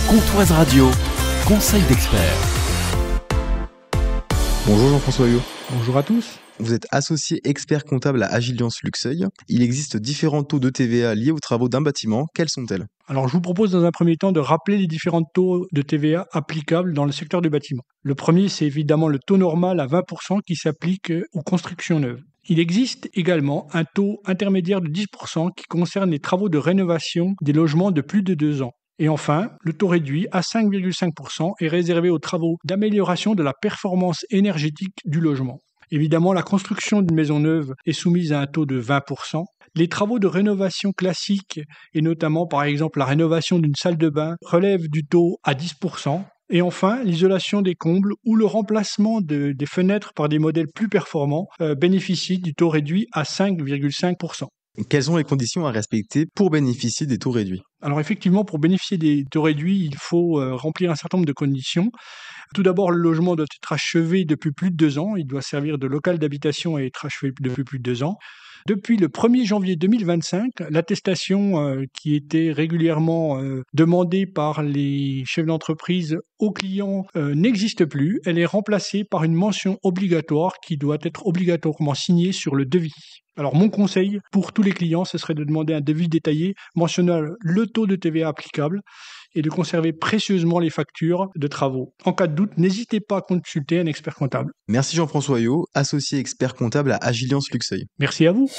Comptoise Radio, conseil d'expert. Bonjour Jean-François Huyot. Bonjour à tous. Vous êtes associé expert comptable à Agiliance Luxeuil. Il existe différents taux de TVA liés aux travaux d'un bâtiment. Quels sont-elles ? Alors je vous propose dans un premier temps de rappeler les différents taux de TVA applicables dans le secteur du bâtiment. Le premier, c'est évidemment le taux normal à 20% qui s'applique aux constructions neuves. Il existe également un taux intermédiaire de 10% qui concerne les travaux de rénovation des logements de plus de 2 ans. Et enfin, le taux réduit à 5,5% est réservé aux travaux d'amélioration de la performance énergétique du logement. Évidemment, la construction d'une maison neuve est soumise à un taux de 20%. Les travaux de rénovation classiques, et notamment par exemple la rénovation d'une salle de bain, relèvent du taux à 10%. Et enfin, l'isolation des combles ou le remplacement des fenêtres par des modèles plus performants bénéficient du taux réduit à 5,5%. Quelles sont les conditions à respecter pour bénéficier des taux réduits ? Alors effectivement, pour bénéficier des taux réduits, il faut remplir un certain nombre de conditions. Tout d'abord, le logement doit être achevé depuis plus de 2 ans. Il doit servir de local d'habitation et être achevé depuis plus de 2 ans. Depuis le 1er janvier 2025, l'attestation qui était régulièrement demandée par les chefs d'entreprise aux clients n'existe plus. Elle est remplacée par une mention obligatoire qui doit être obligatoirement signée sur le devis. Alors mon conseil pour tous les clients, ce serait de demander un devis détaillé mentionnant le taux de TVA applicable et de conserver précieusement les factures de travaux. En cas de doute, n'hésitez pas à consulter un expert comptable. Merci Jean-François Huyot, associé expert comptable à Agiliance Luxeuil. Merci à vous.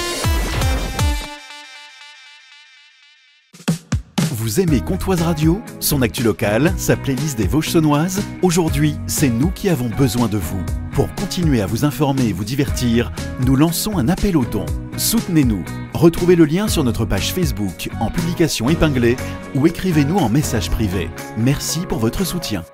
Vous aimez Comptoise Radio, son actu locale, sa playlist des Vosges saunoises ? Aujourd'hui, c'est nous qui avons besoin de vous. Pour continuer à vous informer et vous divertir, nous lançons un appel aux dons. Soutenez-nous. Retrouvez le lien sur notre page Facebook en publication épinglée ou écrivez-nous en message privé. Merci pour votre soutien.